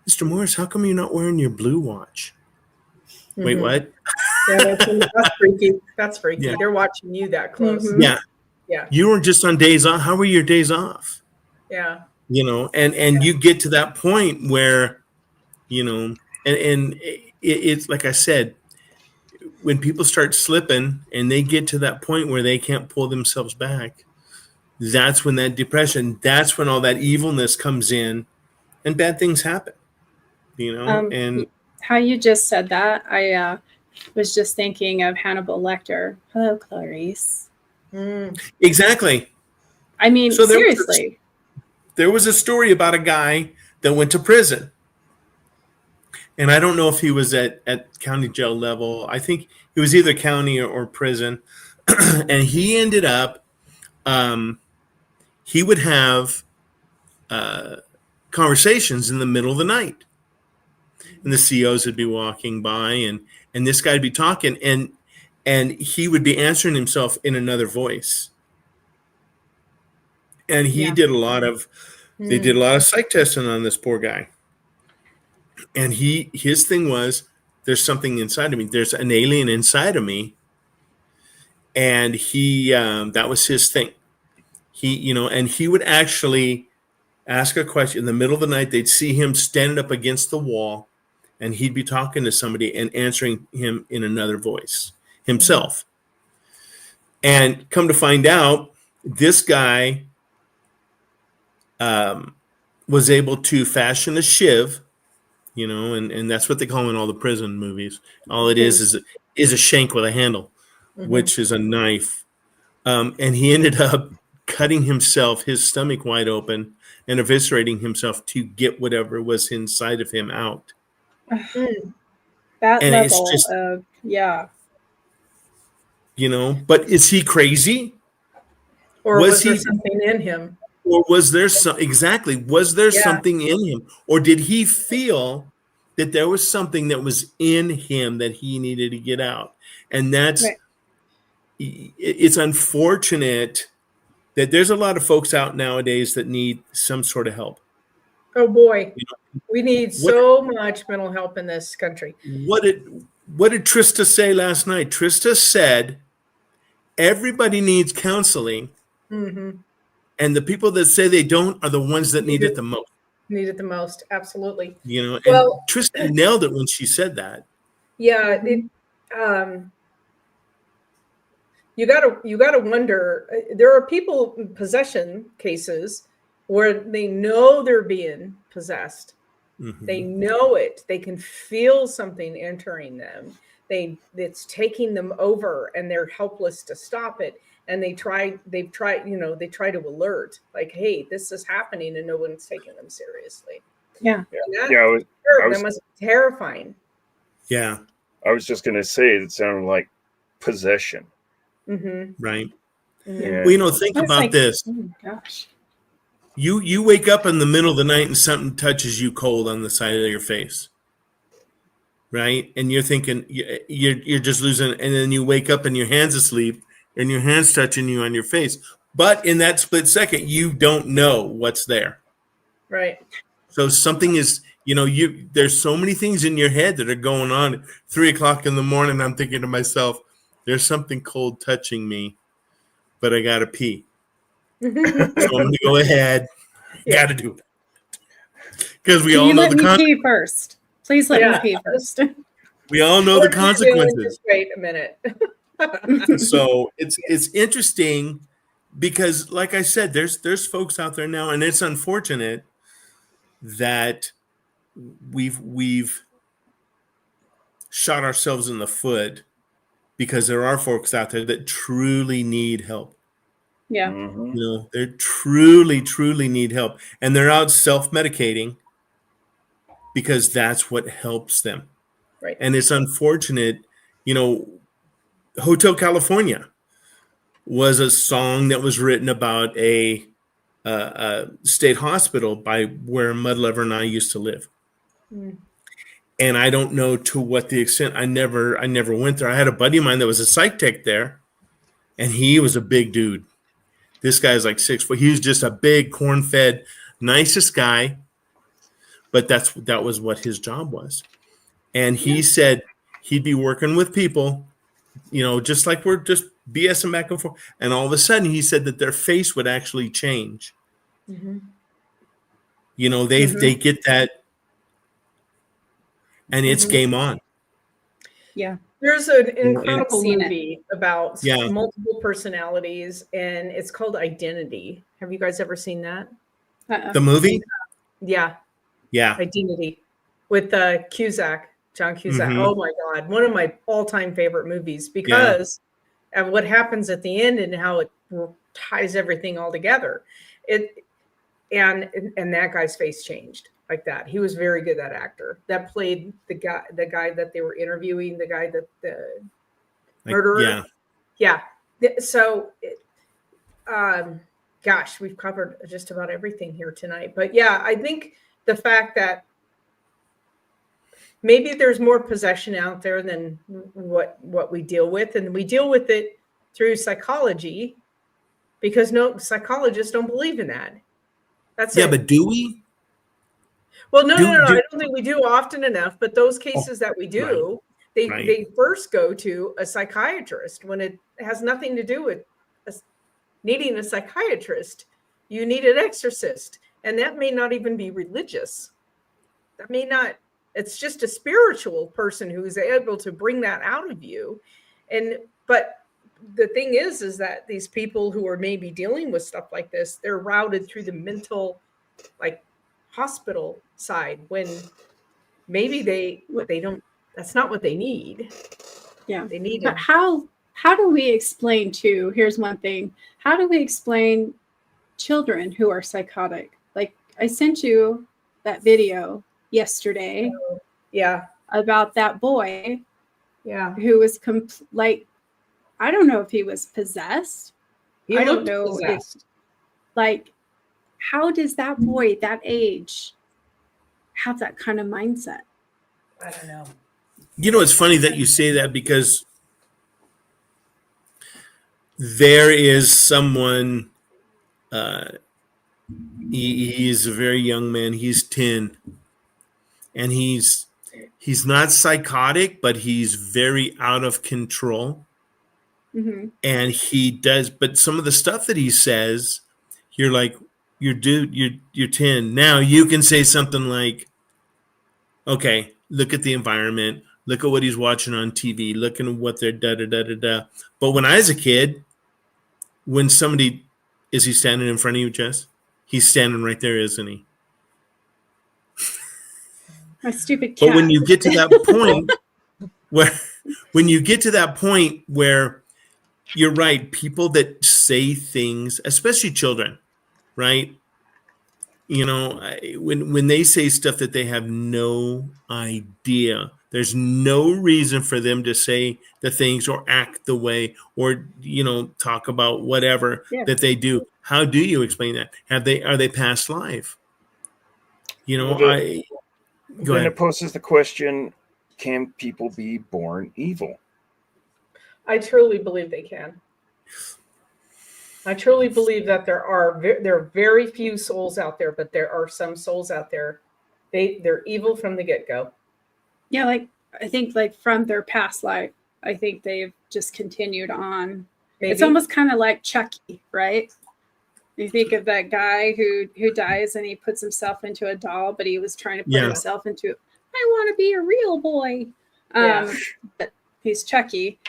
Mr. Morris, how come you're not wearing your blue watch? Mm-hmm. Wait, what? Yeah, that's freaky. That's freaky. Yeah. They're watching you that close. Mm-hmm. Yeah. You were just on days off. How were your days off? Yeah. And you get to that point where, and it's like I said, when people start slipping and they get to that point where they can't pull themselves back, that's when that depression, that's when all that evilness comes in and bad things happen, and how you just said that, I was just thinking of Hannibal Lecter. Hello, Clarice. Exactly. I mean, so seriously. There was a story about a guy that went to prison. And I don't know if he was at county jail level. I think he was either county or prison. And he ended up, he would have conversations in the middle of the night and the COs would be walking by, and this guy'd be talking, and he would be answering himself in another voice. And he Yeah. did a lot of, they did a lot of psych testing on this poor guy. And his thing was, there's something inside of me. There's an alien inside of me. And that was his thing. And he would actually ask a question in the middle of the night. They'd see him standing up against the wall, and he'd be talking to somebody and answering him in another voice himself. And come to find out, this guy was able to fashion a shiv, and that's what they call in all the prison movies. All it is a shank with a handle, which is a knife. And he ended up cutting his stomach wide open and eviscerating himself to get whatever was inside of him out. That And level it's just, of, yeah. But is he crazy? Or was there something in him? Or was there was there something in him? Or did he feel that there was something that was in him that he needed to get out? And that's, it's unfortunate that there's a lot of folks out nowadays that need some sort of help. Oh boy, we need so much mental help in this country. What did Trista say last night? Trista said everybody needs counseling, and the people that say they don't are the ones that need it the most. Need it the most, absolutely. And well, Trista nailed it when she said that. Yeah, you gotta wonder. There are people in possession cases where they know they're being possessed. They know it. They can feel something entering them. It's taking them over, and they're helpless to stop it. And they try to alert, like, hey, this is happening, and no one's taking them seriously. Yeah. That must be terrifying. Yeah. I was just going to say it sounded like possession. Right. Yeah. Well, think about this. Oh gosh. You wake up in the middle of the night and something touches you cold on the side of your face. Right? And you're thinking you're just losing, and then you wake up and your hand's asleep and your hand's touching you on your face. But in that split second, you don't know what's there. Right. So something is, there's so many things in your head that are going on at 3:00 in the morning. I'm thinking to myself, there's something cold touching me, but I got to pee. So I'm going to go ahead. Got to do it. Because we all know the consequences. Pee first. Please let me pee first. We all know the consequences. Just wait a minute. So it's interesting because, like I said, there's folks out there now, and it's unfortunate that we've shot ourselves in the foot because there are folks out there that truly need help. Yeah. They truly need help, and they're out self-medicating because that's what helps them. Right. And it's unfortunate, Hotel California was a song that was written about a state hospital by where Mud Lover and I used to live. And I don't know to what the extent. I never went there. I had a buddy of mine that was a psych tech there, and he was a big dude. This guy's like 6 foot. He was just a big, corn-fed, nicest guy. But that was what his job was. And he said he'd be working with people, just like we're just BSing back and forth. And all of a sudden, he said that their face would actually change. They get that, and it's game on. Yeah. There's an incredible movie about Yeah. multiple personalities, and it's called Identity. Have you guys ever seen that? The movie? Yeah. Yeah. Identity with Cusack, John Cusack. Oh my God. One of my all-time favorite movies because of what happens at the end and how it ties everything all together. And that guy's face changed like that. He was very good, that actor that played the guy that they were interviewing, the guy that the murderer. Yeah. So, gosh, we've covered just about everything here tonight. But yeah, I think the fact that maybe there's more possession out there than what we deal with, and we deal with it through psychology because no psychologists don't believe in that. That's Yeah, it. but do we? Well, no. do- I don't think we do often enough. But those cases that we do, right. they first go to a psychiatrist when it has nothing to do with needing a psychiatrist. You need an exorcist, and that may not even be religious. That may not. It's just a spiritual person who is able to bring that out of you. But the thing is that these people who are maybe dealing with stuff like this, they're routed through the mental, like, hospital side when maybe they don't. That's not what they need. Yeah. They need. But how do we explain to? Here's one thing. How do we explain children who are psychotic? Like, I sent you that video yesterday. Yeah. About that boy. Yeah. Who was like, I don't know if he was possessed. I don't know. Like, how does that boy that age have that kind of mindset? I don't know. You know, it's funny that you say that because there is someone, he is a very young man. He's 10, and he's not psychotic, but he's very out of control. Mm-hmm. And he does, but some of the stuff that he says, you're like, you're 10. Now you can say something like, okay, look at the environment. Look at what he's watching on TV. Look at what they're da-da-da-da-da. But when I was a kid, when somebody, is he standing in front of you, Jess? He's standing right there, isn't he? My stupid cat. But when you get to that point where you're right, people that say things, especially children, right? You know, when they say stuff that they have no idea, there's no reason for them to say the things or act the way or, you know, talk about whatever that they do. How do you explain that? Are they past life? You know, Well, go then ahead. it poses the question, can people be born evil? I truly believe they can. I truly believe that there are very few souls out there, but there are some souls out there. They're evil from the get-go. Yeah, like I think like from their past life, I think they've just continued on. Maybe. It's almost kind of like Chucky, right? You think of that guy who dies and he puts himself into a doll, but he was trying to put himself into, I want to be a real boy. But he's Chucky.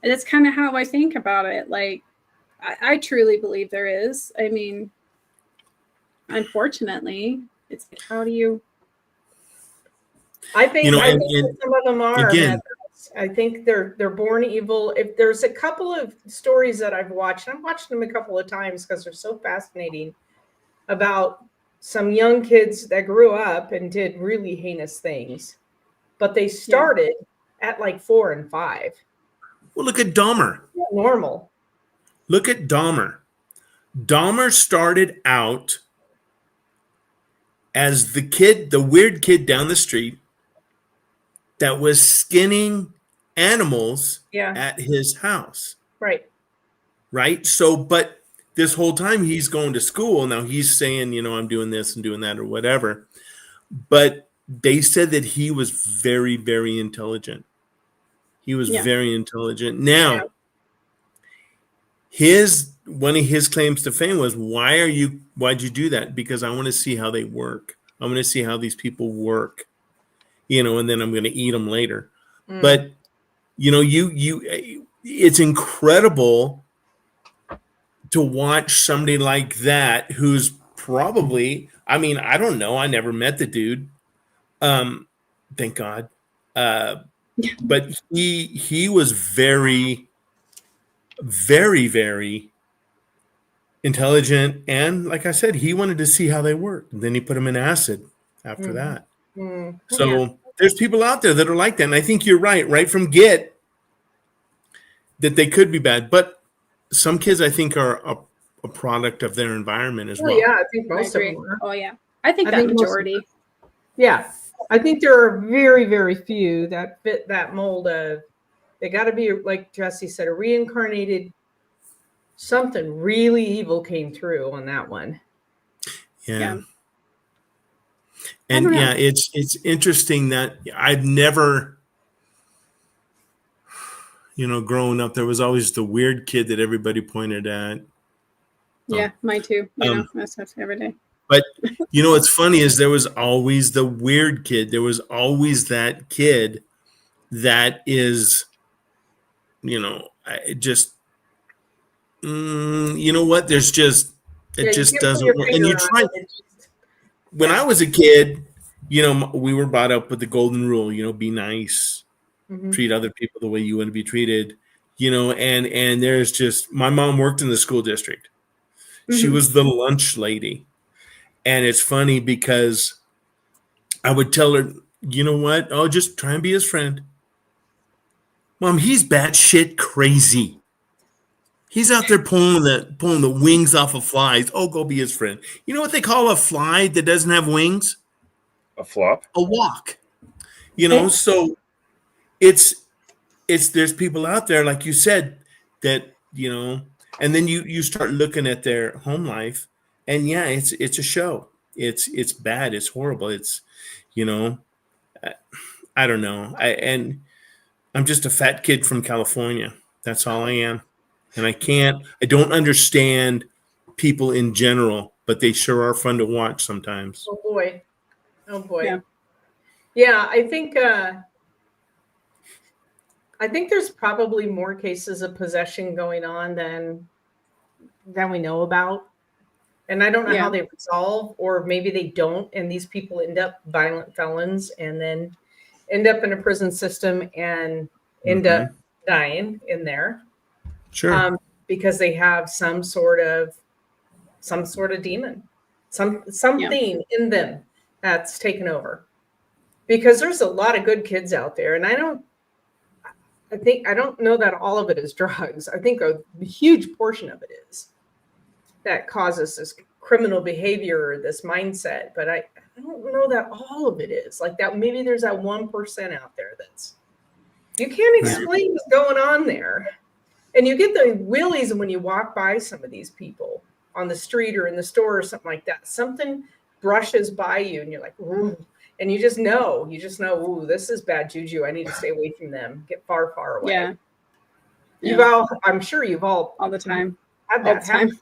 And it's kind of how I think about it. Like, I truly believe there is. I mean, unfortunately, it's like, how do you? I think, I think some of them are. Again, I think they're born evil. If there's a couple of stories that I've watched them a couple of times because they're so fascinating, about some young kids that grew up and did really heinous things, but they started at like 4 and 5. Well, look at Dahmer. Normal. Look at Dahmer. Dahmer started out as the weird kid down the street that was skinning animals at his house. Right. Right? So, but this whole time he's going to school. Now he's saying, you know, I'm doing this and doing that or whatever. But they said that he was very, very intelligent. He was very intelligent. Now, one of his claims to fame was, why'd you do that? Because I want to see how they work. I want to see how these people work, you know, and then I'm going to eat them later. But, you know, it's incredible to watch somebody like that who's probably, I mean, I don't know. I never met the dude. Thank God. But he was very, very, very intelligent. And like I said, he wanted to see how they worked. And then he put them in acid after that. So there's people out there that are like that. And I think you're right from get that they could be bad. But some kids, I think, are a product of their environment as well. Yeah, I think most of them are. Oh, yeah. I think that majority. Yeah. I think there are very, very few that fit that mold of, they got to be, like Jesse said, a reincarnated, something really evil came through on that one. Yeah. I And don't know. yeah, it's interesting that I've never, growing up, there was always the weird kid that everybody pointed at. Yeah, mine too. That's every day. But what's funny is there was always the weird kid. There was always that kid that is, just, what? There's just, it Yeah, you just can't put doesn't your work. And finger you on try. it. It's just, When I was a kid, we were brought up with the golden rule, be nice, treat other people the way you want to be treated, and there's just, my mom worked in the school district. She was the lunch lady. And it's funny because I would tell her, you know what? Oh, just try and be his friend. Mom, he's batshit crazy. He's out there pulling the wings off of flies. Oh, go be his friend. You know what they call a fly that doesn't have wings? A flop. A walk. So it's there's people out there, like you said, that, and then you start looking at their home life, and yeah, it's a show. It's bad. It's horrible. It's, I don't know. I'm just a fat kid from California. That's all I am. And I don't understand people in general, but they sure are fun to watch sometimes. oh boy. Oh boy. Yeah. Yeah, I think there's probably more cases of possession going on than we know about. And I don't know how they resolve, or maybe they don't, and these people end up violent felons and then end up in a prison system and end up dying in there. Sure. Because they have some sort of demon, something in them that's taken over. Because there's a lot of good kids out there, and I don't know that all of it is drugs. I think a huge portion of it is that causes this criminal behavior or this mindset. But I don't know that all of it is like that. Maybe there's that 1% out there that's, you can't explain what's going on there. And you get the willies when you walk by some of these people on the street or in the store or something like that. Something brushes by you and you're like, ooh. And you just know, ooh, this is bad juju. I need to stay away from them. Get far, far away. Yeah. I'm sure you've all the time had that happen.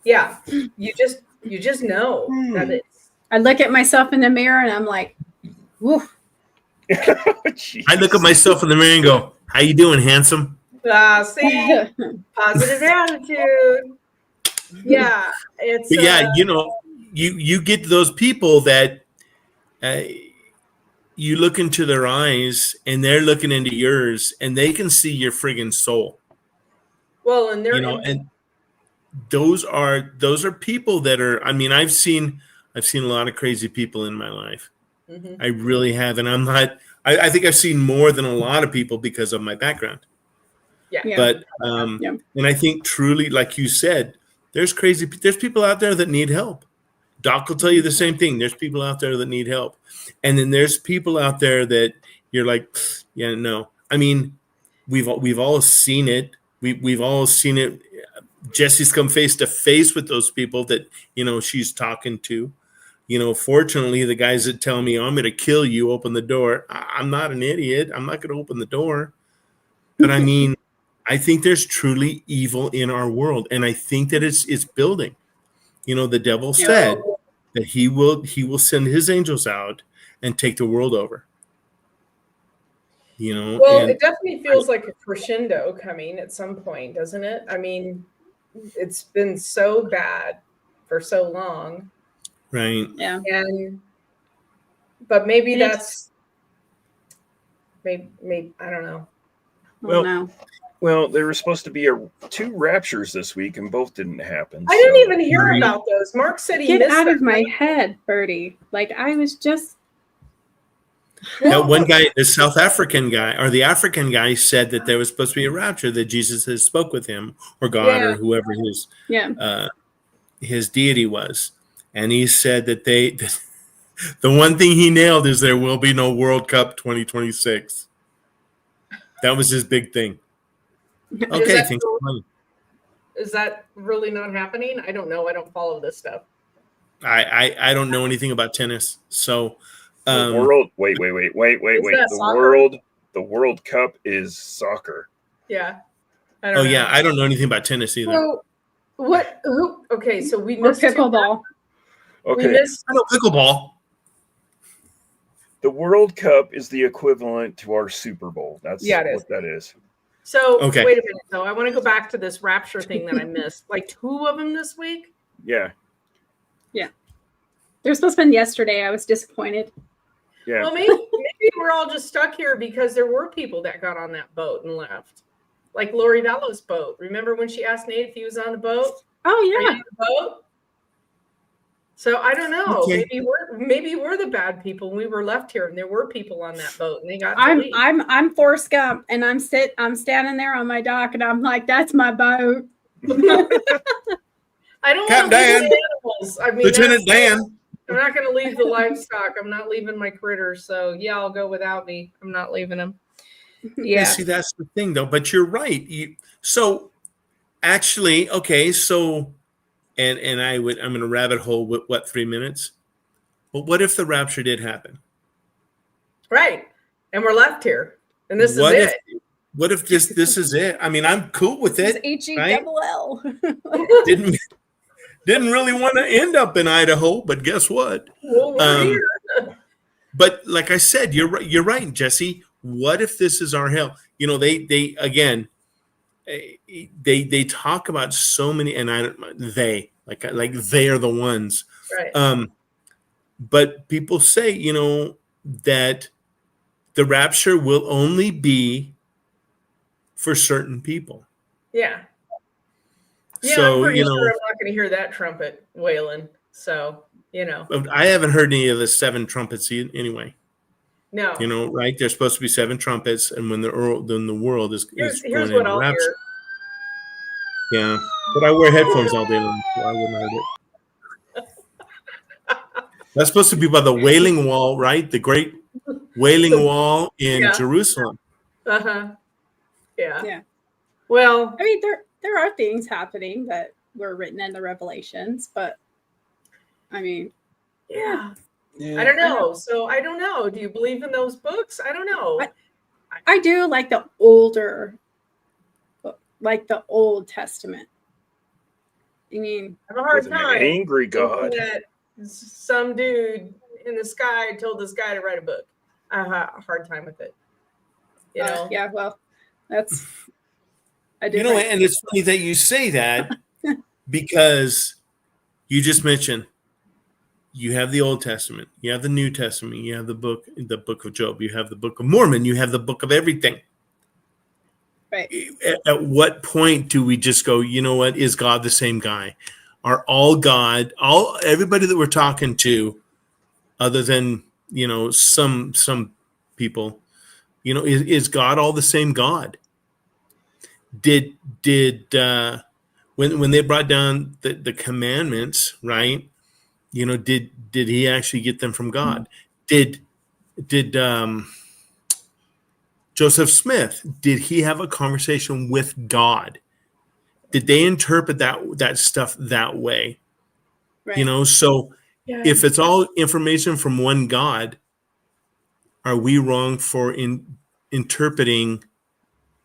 Yeah. You just know that it's. I look at myself in the mirror and I'm like, woo. I look at myself in the mirror and go, how you doing, handsome? See, positive attitude. Yeah. It's. But yeah, you get those people that you look into their eyes and they're looking into yours and they can see your friggin' soul. Well, and they're, and those are people that are, I mean, I've seen a lot of crazy people in my life. I really have. And I think I've seen more than a lot of people because of my background. Yeah. But, and I think truly, like you said, there's people out there that need help. Doc will tell you the same thing. There's people out there that need help. And then there's people out there that you're like, yeah, no. I mean, we've all seen it. We've all seen it. Jesse's come face to face with those people that, she's talking to. Fortunately, the guys that tell me, I'm going to kill you, open the door. I'm not an idiot. I'm not going to open the door. But I mean, I think there's truly evil in our world. And I think that it's building. The devil said that he will send his angels out and take the world over. Well, it definitely feels like a crescendo coming at some point, doesn't it? I mean, it's been so bad for so long. Right. Yeah. But maybe that's maybe I don't know. Well, there were supposed to be 2 raptures this week, and both didn't happen. I didn't even hear about those. Mark said he missed out of my head, Birdie. Like I was just. That one guy, the South African guy, or the African guy, said that there was supposed to be a rapture, that Jesus has spoke with him, or God, or whoever his deity was, and he said that The one thing he nailed is there will be no World Cup 2026. That was his big thing. Okay, that thanks true? for playing. Is that really not happening? I don't know. I don't follow this stuff. I don't know anything about tennis, so The world. Wait. that The soccer? World Cup is soccer. Yeah. I oh don't know. yeah, I don't know anything about tennis either. So what? Who? Okay, so we Or missed two- pickleball. We Okay. missed. I know pickleball. The World Cup is the equivalent to our Super Bowl. That's Yeah, it is. what that is. So Okay. wait a minute, though. I want to go back to this rapture thing that I missed. Like 2 of them this week. Yeah. They're supposed to have been yesterday. I was disappointed. Yeah. Well, maybe we're all just stuck here because there were people that got on that boat and left. Like Lori Vallo's boat. Remember when she asked Nate if he was on the boat? Oh Are you yeah. on the boat? So I don't know. Okay. Maybe we're the bad people. We were left here, and there were people on that boat, and they got to leave. I'm Forrest Gump, and I'm standing there on my dock, and I'm like, that's my boat. I don't Captain want to leave Dan. the animals. I mean, Lieutenant Dan. I'm not going to leave the livestock. I'm not leaving my critters. So yeah, I'll go without me. I'm not leaving them. Yeah, Yeah. see, that's the thing, though. But you're right. So actually, okay. So, I'm going to rabbit hole with what 3 minutes. But what if the rapture did happen? Right. And we're left here, and this What is if, it. What if this is it? I mean, I'm cool with It's it. HELL. Didn't really want to end up in Idaho, but guess what? Well, we're here. But like I said, you're right. You're right, Jesse. What if this is our hell? You know, they again, they talk about so many, and they are the ones. Right. But people say, you know, that the rapture will only be for certain people. Yeah. Yeah, So, I'm pretty you sure know, I'm not going to hear that trumpet wailing. So, you know, I haven't heard any of the 7 trumpets anyway. no. You know, right? There's supposed to be 7 trumpets, and when the world is Here's going what into I'll rapture. hear. Yeah, but I wear headphones all day long, so I wouldn't have heard it. That's supposed to be by the Wailing Wall, right? The Great Wailing Wall in Yeah. Jerusalem. Uh-huh. Yeah. Yeah. Well, I mean, there are things happening that were written in the Revelations, but I mean, yeah. I don't know. So I don't know. Do you believe in those books? I don't know. I do like the older, like the Old Testament. I mean, I have a hard With an time. angry thinking God. That some dude in the sky told this guy to write a book. I have a hard time with it. You know? yeah, well, that's a You know, different. and it's funny that you say that because you just mentioned you have the Old Testament, you have the New Testament, you have the book of Job, you have the Book of Mormon, you have the book of everything. Right. At what point do we just go, you know what, is God the same guy? Are everybody that we're talking to, other than, you know, some people, you know, is God all the same God? Did when they brought down the commandments, right? You know, did he actually get them from God? Did Joseph Smith, did he have a conversation with God? Did they interpret that stuff that way? Right. You know, so Yeah. if it's all information from one God, are we wrong for interpreting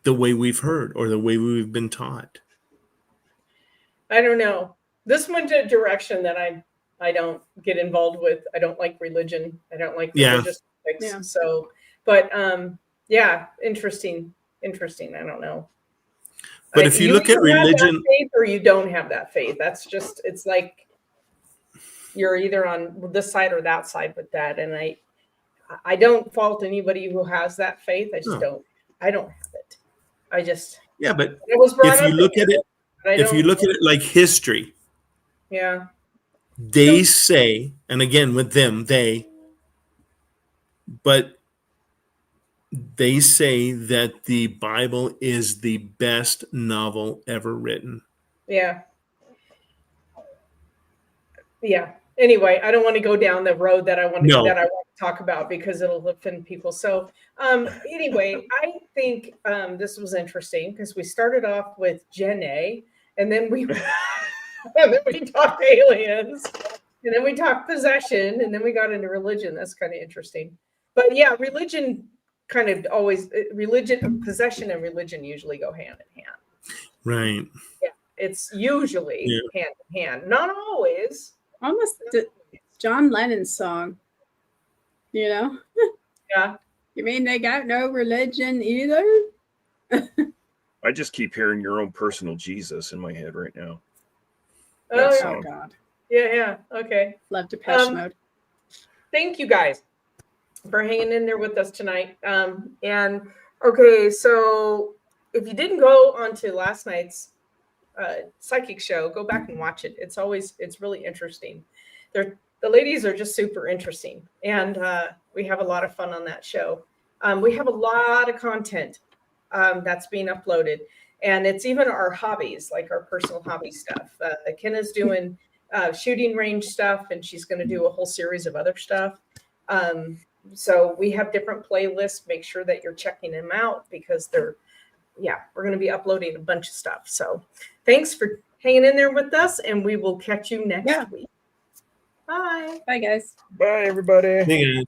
the way we've heard or the way we've been taught? I don't know. This went a direction that I don't get involved with. I don't like religion. I don't like Yeah. religious topics. Yeah. So, but yeah, interesting. I don't know. But if you look at either have that religion, faith or you don't have that faith. That's just, it's like you're either on this side or that side with that. And I don't fault anybody who has that faith. I just don't. I don't have it. I just. yeah, but It was brought if up you look at it, but I if you don't- look at it like history, yeah. they say, and again with them, but they say that the Bible is the best novel ever written. Yeah. Yeah. anyway, I don't want to go down the road that I want No. to talk about because it'll offend people. So anyway, I think this was interesting because we started off with Gen A, and then we and then we talked aliens, and then we talked possession, and then we got into religion. That's kind of interesting. But yeah, religion kind of always possession and religion usually go hand in hand. Right. Yeah, it's usually hand in hand. Not always. Almost John Lennon's song. You know? Yeah. You mean they got no religion either? I just keep hearing your own personal Jesus in my head right now. Oh, That yeah. song. God. Yeah. Okay. Love Depeche Mode. Thank you guys for hanging in there with us tonight. And okay, so if you didn't go onto last night's psychic show, go back and watch it. It's really interesting. The ladies are just super interesting, and we have a lot of fun on that show. We have a lot of content that's being uploaded, and it's even our hobbies, like our personal hobby stuff. Kenna's doing shooting range stuff, and she's going to do a whole series of other stuff. So we have different playlists. Make sure that you're checking them out because we're going to be uploading a bunch of stuff. So thanks for hanging in there with us, and we will catch you next week. Bye. Bye, guys. Bye, everybody. Hey, guys.